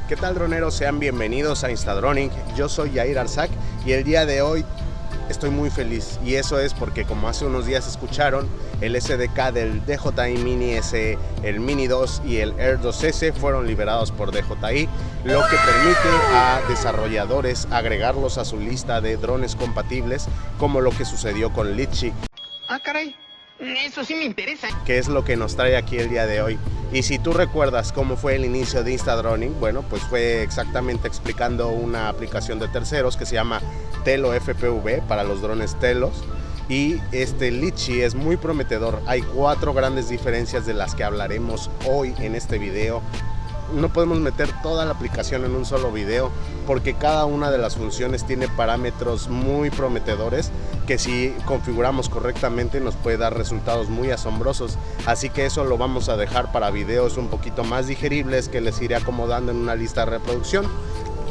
¿Qué tal, droneros? Sean bienvenidos a Instadronic. Yo soy Yair Arzac y el día de hoy estoy muy feliz, y eso es porque, como hace unos días escucharon, el SDK del DJI Mini S, el Mini 2 y el Air 2S fueron liberados por DJI, lo que permite a desarrolladores agregarlos a su lista de drones compatibles, como lo que sucedió con Litchi. Ah, caray, eso sí me interesa. Que es lo que nos trae aquí el día de hoy. Y si tú recuerdas cómo fue el inicio de Instadronic, bueno, pues fue exactamente explicando una aplicación de terceros que se llama Tello FPV para los drones Telos. Y este Litchi es muy prometedor. Hay 4 grandes diferencias de las que hablaremos hoy en este video. No podemos meter toda la aplicación en un solo video porque cada una de las funciones tiene parámetros muy prometedores que, si configuramos correctamente, nos puede dar resultados muy asombrosos. Así que eso lo vamos a dejar para videos un poquito más digeribles que les iré acomodando en una lista de reproducción.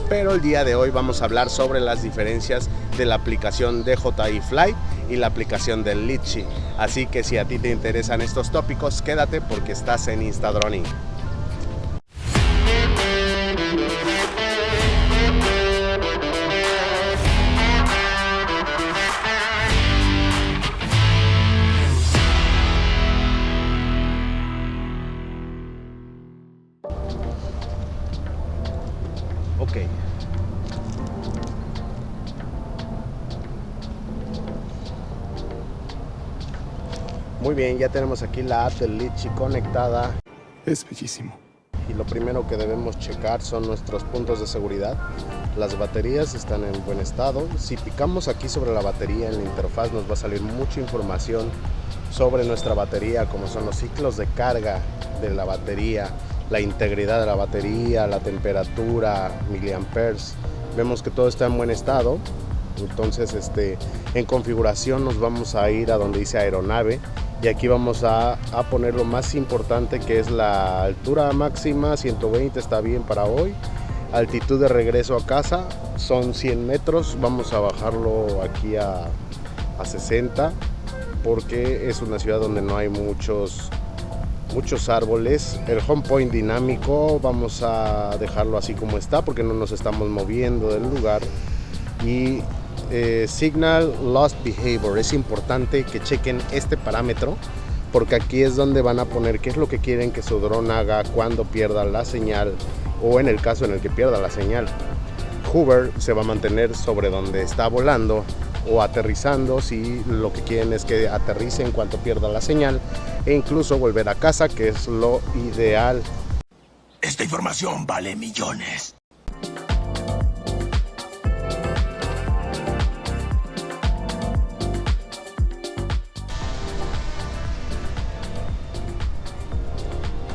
Pero el día de hoy vamos a hablar sobre las diferencias de la aplicación DJI Fly y la aplicación del Litchi. Así que si a ti te interesan estos tópicos, quédate porque estás en Instadronic. Ok. Muy bien, ya tenemos aquí la app del Litchi conectada. Es bellísimo. Y lo primero que debemos checar son nuestros puntos de seguridad. Las baterías están en buen estado. Si picamos aquí sobre la batería en la interfaz, nos va a salir mucha información sobre nuestra batería, como son los ciclos de carga de la batería, la integridad de la batería, la temperatura, miliamperes. Vemos que todo está en buen estado. Entonces en configuración nos vamos a ir a donde dice aeronave, y aquí vamos a poner lo más importante, que es la altura máxima. 120 está bien para hoy. Altitud de regreso a casa son 100 metros, vamos a bajarlo aquí a 60 porque es una ciudad donde no hay muchos árboles. El home point dinámico vamos a dejarlo así como está porque no nos estamos moviendo del lugar. Y Signal Lost Behavior, es importante que chequen este parámetro porque aquí es donde van a poner qué es lo que quieren que su dron haga cuando pierda la señal, o en el caso en el que pierda la señal. Hover se va a mantener sobre donde está volando o aterrizando si lo que quieren es que aterrice en cuanto pierda la señal, e incluso volver a casa, que es lo ideal. Esta información vale millones.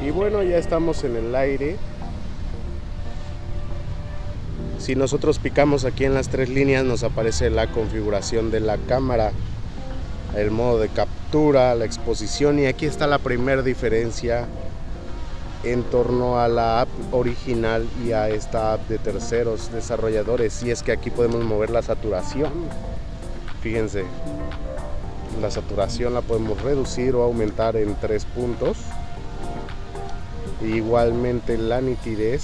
Y bueno, ya estamos en el aire. Si nosotros picamos aquí en las 3 líneas, nos aparece la configuración de la cámara, el modo de captura, la exposición, y aquí está la primera diferencia en torno a la app original y a esta app de terceros desarrolladores, y es que aquí podemos mover la saturación. Fíjense, la saturación la podemos reducir o aumentar en 3 puntos. Igualmente la nitidez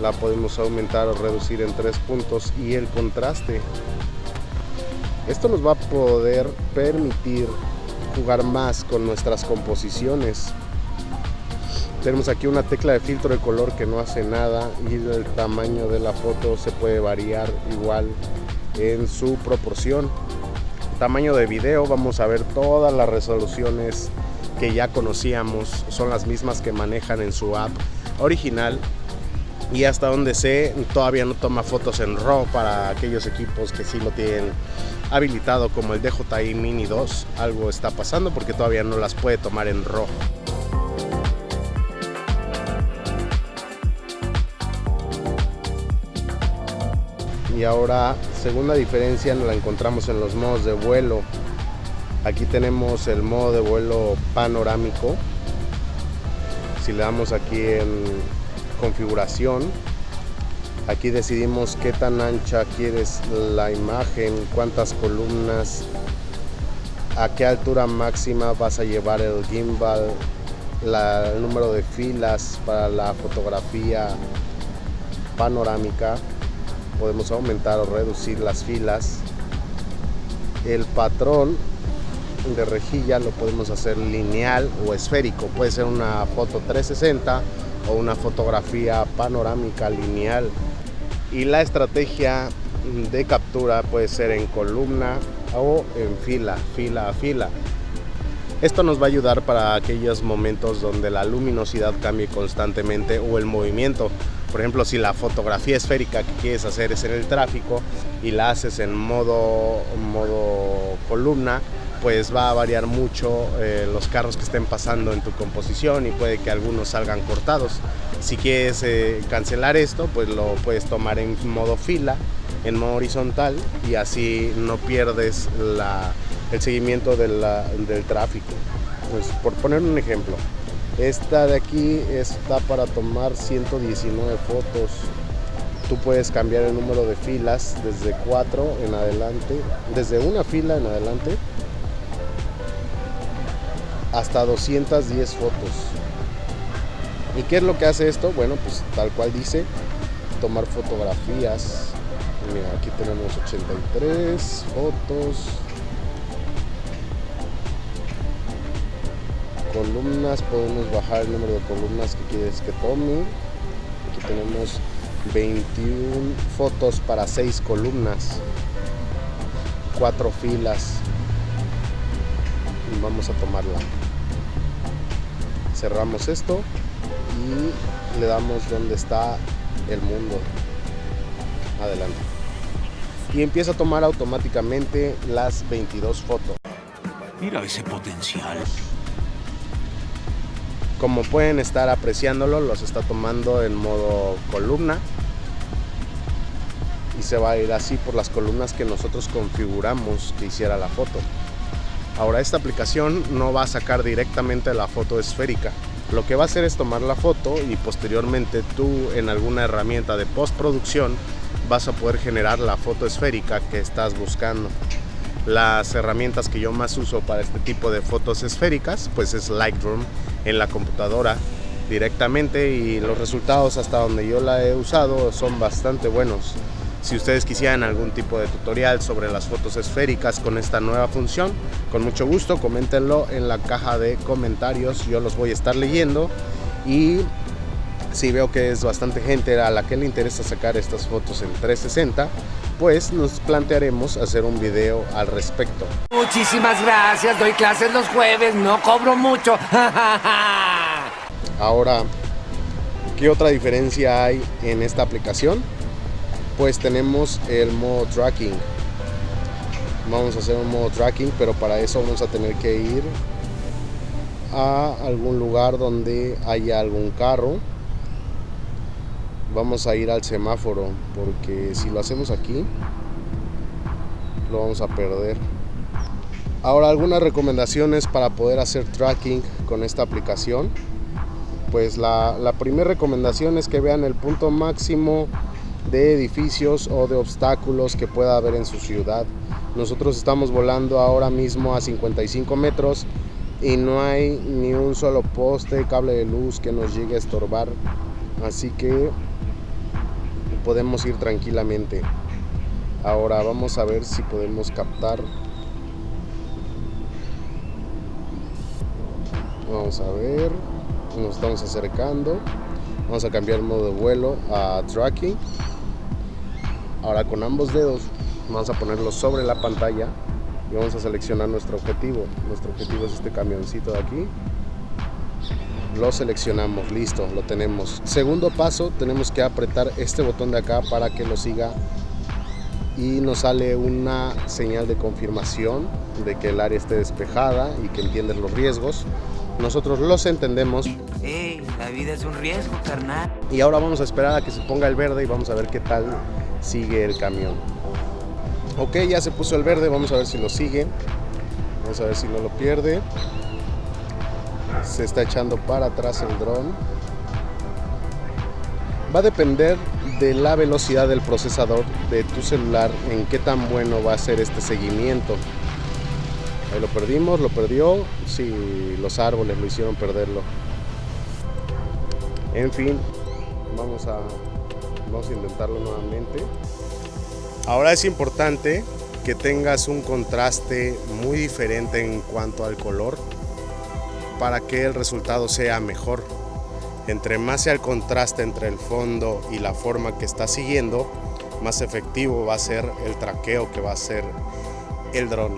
la podemos aumentar o reducir en 3 puntos, y el contraste. Esto nos va a poder permitir jugar más con nuestras composiciones. Tenemos aquí una tecla de filtro de color que no hace nada, y el tamaño de la foto se puede variar igual en su proporción. Tamaño de video, vamos a ver todas las resoluciones que ya conocíamos, son las mismas que manejan en su app original, y hasta donde sé todavía no toma fotos en RAW para aquellos equipos que sí lo tienen habilitado, como el DJI Mini 2. Algo está pasando porque todavía no las puede tomar en RAW. Y ahora, segunda diferencia, la encontramos en los modos de vuelo. Aquí tenemos el modo de vuelo panorámico. Si le damos aquí en configuración, aquí decidimos qué tan ancha quieres la imagen, cuántas columnas, a qué altura máxima vas a llevar el gimbal, el número de filas para la fotografía panorámica. Podemos aumentar o reducir las filas. El patrón de rejilla lo podemos hacer lineal o esférico. Puede ser una foto 360 o una fotografía panorámica lineal. Y la estrategia de captura puede ser en columna o en fila a fila. Esto nos va a ayudar para aquellos momentos donde la luminosidad cambie constantemente o el movimiento. Por ejemplo, si la fotografía esférica que quieres hacer es en el tráfico y la haces en modo columna, pues va a variar mucho los carros que estén pasando en tu composición y puede que algunos salgan cortados. Si quieres cancelar esto, pues lo puedes tomar en modo fila, en modo horizontal, y así no pierdes el seguimiento del tráfico. Pues, por poner un ejemplo, esta de aquí está para tomar 119 fotos. Tú puedes cambiar el número de filas desde 4 en adelante, desde una fila en adelante, hasta 210 fotos. ¿Y qué es lo que hace esto? Bueno, pues tal cual dice, tomar fotografías. Mira, aquí tenemos 83 fotos. Columnas, podemos bajar el número de columnas que quieres que tome. Aquí tenemos 21 fotos para 6 columnas, 4 filas. Vamos a tomarla. Cerramos esto y le damos donde está el mundo. Adelante. Y empieza a tomar automáticamente las 22 fotos. Mira ese potencial. Como pueden estar apreciándolo, los está tomando en modo columna y se va a ir así por las columnas que nosotros configuramos que hiciera la foto. Ahora, esta aplicación no va a sacar directamente la foto esférica. Lo que va a hacer es tomar la foto y posteriormente tú en alguna herramienta de postproducción vas a poder generar la foto esférica que estás buscando. Las herramientas que yo más uso para este tipo de fotos esféricas pues es Lightroom en la computadora directamente, y los resultados hasta donde yo la he usado son bastante buenos. Si ustedes quisieran algún tipo de tutorial sobre las fotos esféricas con esta nueva función, con mucho gusto coméntenlo en la caja de comentarios, yo los voy a estar leyendo, y si veo que es bastante gente a la que le interesa sacar estas fotos en 360, pues nos plantearemos hacer un video al respecto. Muchísimas gracias, doy clases los jueves, no cobro mucho. Ahora, ¿qué otra diferencia hay en esta aplicación? Pues tenemos el modo tracking. Vamos a hacer un modo tracking, pero para eso vamos a tener que ir a algún lugar donde haya algún carro. Vamos a ir al semáforo, porque si lo hacemos aquí lo vamos a perder. Ahora, algunas recomendaciones para poder hacer tracking con esta aplicación. Pues la primera recomendación es que vean el punto máximo de edificios o de obstáculos que pueda haber en su ciudad. Nosotros estamos volando ahora mismo a 55 metros y no hay ni un solo poste, cable de luz que nos llegue a estorbar, así que podemos ir tranquilamente. Ahora vamos a ver si podemos captar. Vamos a ver, nos estamos acercando. Vamos a cambiar el modo de vuelo a tracking. Ahora, con ambos dedos vamos a ponerlos sobre la pantalla y vamos a seleccionar nuestro objetivo. Nuestro objetivo es este camioncito de aquí. Lo seleccionamos, listo, lo tenemos. Segundo paso, tenemos que apretar este botón de acá para que lo siga, y nos sale una señal de confirmación de que el área esté despejada y que entiendes los riesgos. Nosotros los entendemos. La vida es un riesgo, carnal. Y ahora vamos a esperar a que se ponga el verde y vamos a ver qué tal sigue el camión. Ok, ya se puso el verde, vamos a ver si lo sigue. Vamos a ver si no lo pierde. Se está echando para atrás el dron. Va a depender de la velocidad del procesador de tu celular en qué tan bueno va a ser este seguimiento. Ahí lo perdimos, lo perdió. Sí, los árboles lo hicieron perderlo. En fin, vamos a intentarlo nuevamente. Ahora es importante que tengas un contraste muy diferente en cuanto al color para que el resultado sea mejor. Entre más sea el contraste entre el fondo y la forma que está siguiendo, más efectivo va a ser el traqueo que va a hacer el dron.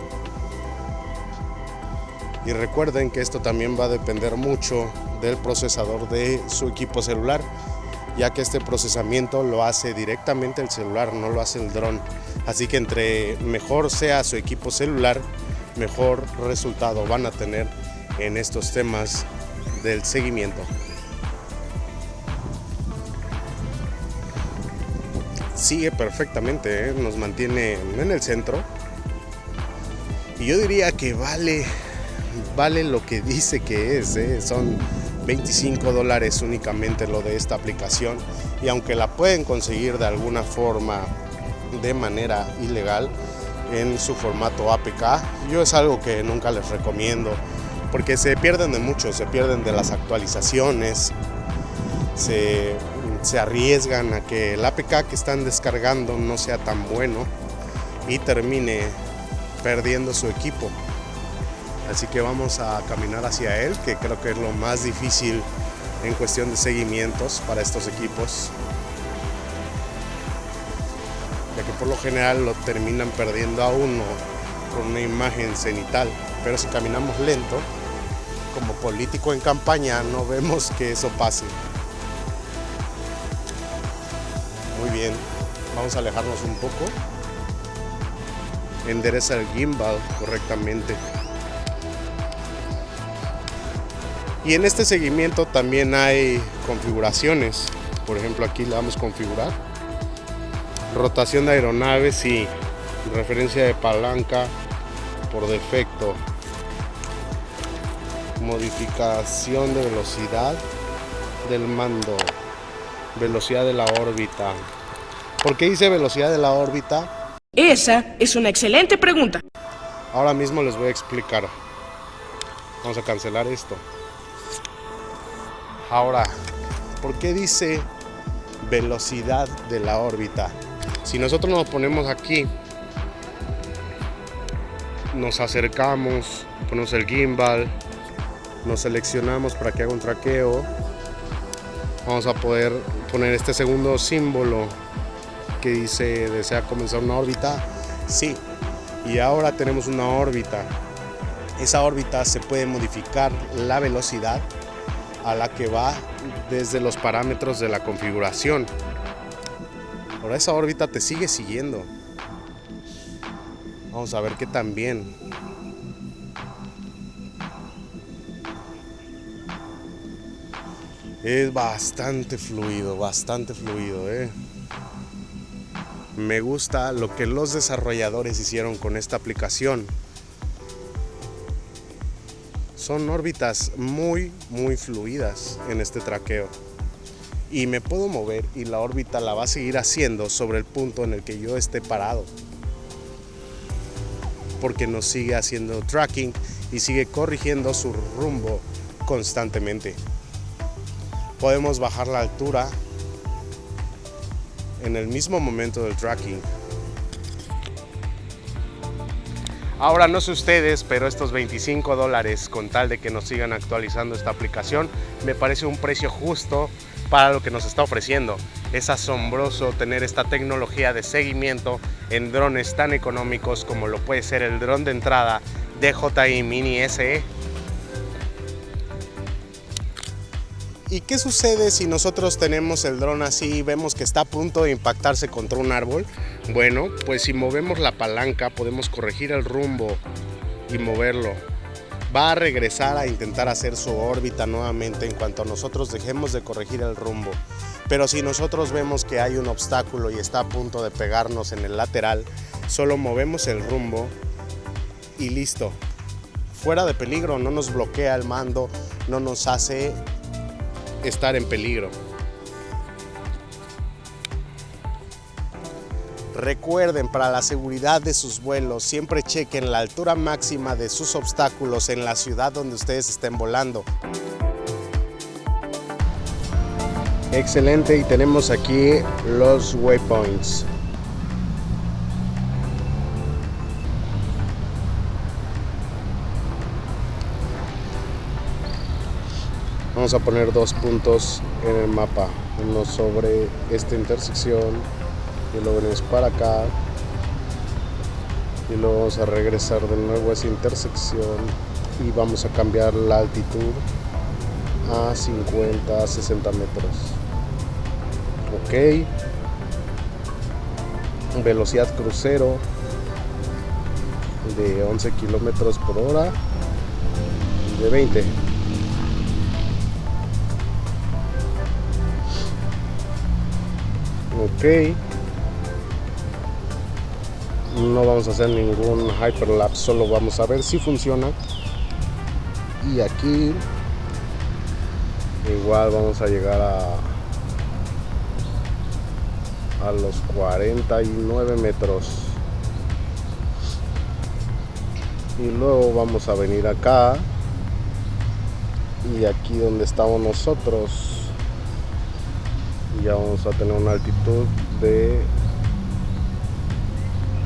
Y recuerden que esto también va a depender mucho del procesador de su equipo celular, ya que este procesamiento lo hace directamente el celular, no lo hace el dron. Así que entre mejor sea su equipo celular, mejor resultado van a tener en estos temas del seguimiento. Sigue perfectamente, nos mantiene en el centro. Y yo diría que vale lo que dice que es, son $25 únicamente lo de esta aplicación, y aunque la pueden conseguir de alguna forma de manera ilegal en su formato APK, yo es algo que nunca les recomiendo porque se pierden de mucho, se pierden de las actualizaciones, se arriesgan a que el APK que están descargando no sea tan bueno y termine perdiendo su equipo. Así que vamos a caminar hacia él, que creo que es lo más difícil en cuestión de seguimientos para estos equipos, ya que por lo general lo terminan perdiendo a uno con una imagen cenital. Pero si caminamos lento, como político en campaña, no vemos que eso pase. Muy bien, vamos a alejarnos un poco. Endereza el gimbal correctamente. Y en este seguimiento también hay configuraciones. Por ejemplo, aquí le damos configurar. Rotación de aeronaves y referencia de palanca por defecto. Modificación de velocidad del mando. Velocidad de la órbita. ¿Por qué dice velocidad de la órbita? Esa es una excelente pregunta. Ahora mismo les voy a explicar. Vamos a cancelar esto. Ahora, ¿por qué dice velocidad de la órbita? Si nosotros nos ponemos aquí, nos acercamos, ponemos el gimbal, nos seleccionamos para que haga un traqueo, vamos a poder poner este segundo símbolo que dice desea comenzar una órbita. Sí, y ahora tenemos una órbita. Esa órbita se puede modificar la velocidad a la que va desde los parámetros de la configuración. Ahora esa órbita te sigue siguiendo. Vamos a ver qué tan bien. Es bastante fluido, Me gusta lo que los desarrolladores hicieron con esta aplicación. Son órbitas muy fluidas en este traqueo. Y me puedo mover y la órbita la va a seguir haciendo sobre el punto en el que yo esté parado. Porque nos sigue haciendo tracking y sigue corrigiendo su rumbo constantemente. Podemos bajar la altura en el mismo momento del tracking. Ahora no sé ustedes, pero estos $25 con tal de que nos sigan actualizando esta aplicación me parece un precio justo para lo que nos está ofreciendo. Es asombroso tener esta tecnología de seguimiento en drones tan económicos como lo puede ser el dron de entrada DJI Mini SE. ¿Y qué sucede si nosotros tenemos el dron así y vemos que está a punto de impactarse contra un árbol? Bueno, pues si movemos la palanca podemos corregir el rumbo y moverlo. Va a regresar a intentar hacer su órbita nuevamente en cuanto nosotros dejemos de corregir el rumbo. Pero si nosotros vemos que hay un obstáculo y está a punto de pegarnos en el lateral, solo movemos el rumbo y listo. Fuera de peligro, no nos bloquea el mando, no nos hace estar en peligro. Recuerden, para la seguridad de sus vuelos, siempre chequen la altura máxima de sus obstáculos en la ciudad donde ustedes estén volando. Excelente, y tenemos aquí los waypoints. Vamos a poner 2 puntos en el mapa, uno sobre esta intersección y luego venimos para acá y luego vamos a regresar de nuevo a esa intersección y vamos a cambiar la altitud a 50, 60 metros. Ok, velocidad crucero de 11 kilómetros por hora, de 20. Ok, no vamos a hacer ningún hyperlapse, solo vamos a ver si funciona. Y aquí igual vamos a llegar a los 49 metros y luego vamos a venir acá y aquí donde estamos nosotros ya vamos a tener una altitud de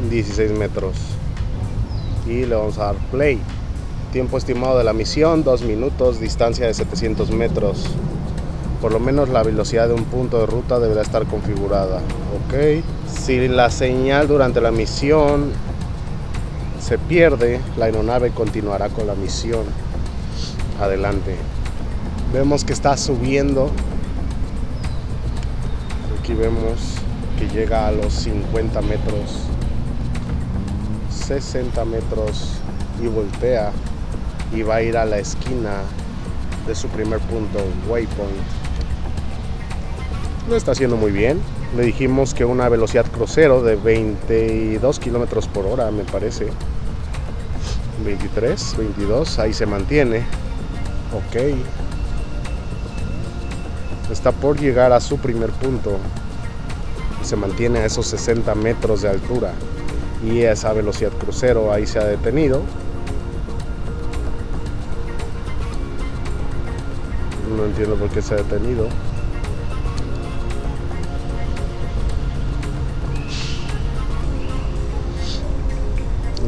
16 metros y le vamos a dar play. Tiempo estimado de la misión 2 minutos, distancia de 700 metros. Por lo menos la velocidad de un punto de ruta deberá estar configurada. Ok, si la señal durante la misión se pierde, la aeronave continuará con la misión. Adelante. Vemos que está subiendo. Aquí vemos que llega a los 50 metros, 60 metros y voltea y va a ir a la esquina de su primer punto, waypoint. Lo está haciendo muy bien. Le dijimos que una velocidad crucero de 22 kilómetros por hora, me parece. 23, 22, ahí se mantiene. Ok. Está por llegar a su primer punto. Se mantiene a esos 60 metros de altura. Y esa velocidad crucero ahí se ha detenido. No entiendo por qué se ha detenido.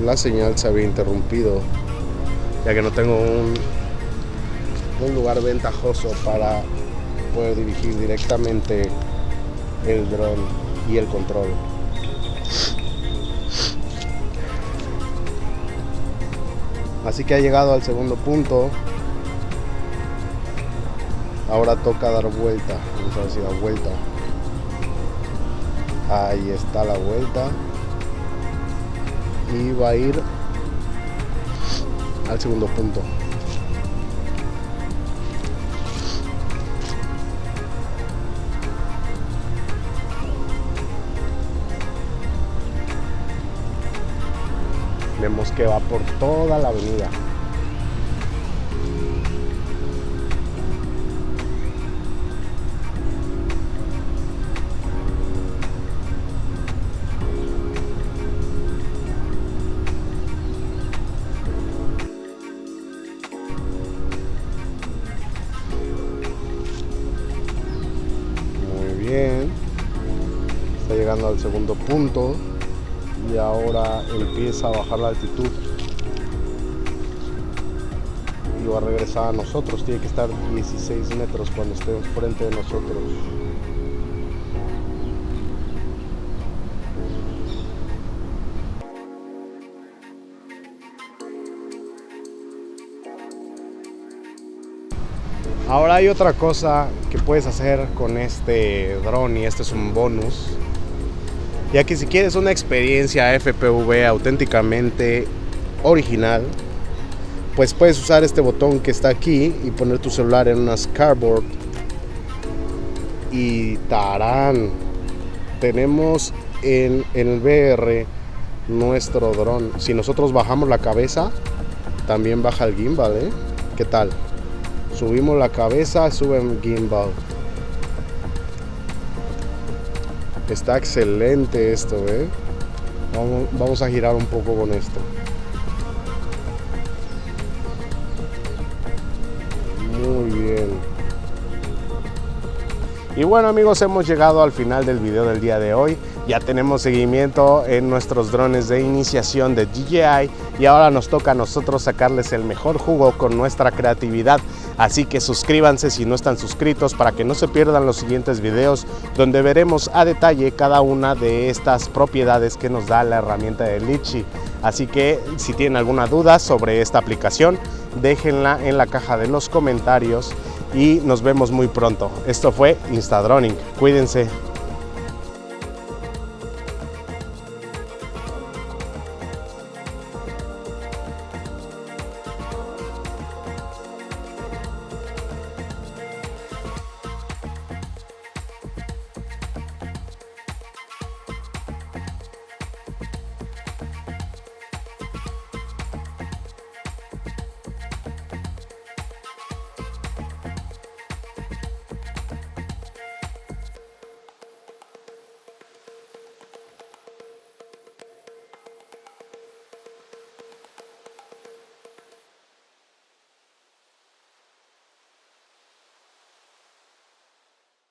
La señal se había interrumpido, ya que no tengo un lugar ventajoso para poder dirigir directamente el dron y el control. Así que ha llegado al segundo punto. Ahora toca dar vuelta. Vamos a ver si da vuelta. Ahí está la vuelta. Y va a ir al segundo punto. Vemos que va por toda la avenida. Muy bien. Está llegando al segundo punto. Y ahora empieza a bajar la altitud y va a regresar a nosotros. Tiene que estar 16 metros cuando esté enfrente de nosotros. Ahora hay otra cosa que puedes hacer con este dron, y este es un bonus, ya que si quieres una experiencia FPV auténticamente original, pues puedes usar este botón que está aquí y poner tu celular en una cardboard y ¡tarán! Tenemos en el VR nuestro dron. Si nosotros bajamos la cabeza, también baja el gimbal, ¿eh? ¿Qué tal? Subimos la cabeza, sube el gimbal. Está excelente esto, ¿eh? Vamos a girar un poco con esto. Muy bien. Y bueno amigos, hemos llegado al final del video del día de hoy. Ya tenemos seguimiento en nuestros drones de iniciación de DJI y ahora nos toca a nosotros sacarles el mejor jugo con nuestra creatividad. Así que suscríbanse si no están suscritos para que no se pierdan los siguientes videos donde veremos a detalle cada una de estas propiedades que nos da la herramienta de Litchi. Así que si tienen alguna duda sobre esta aplicación, déjenla en la caja de los comentarios y nos vemos muy pronto. Esto fue Instadroning. Cuídense.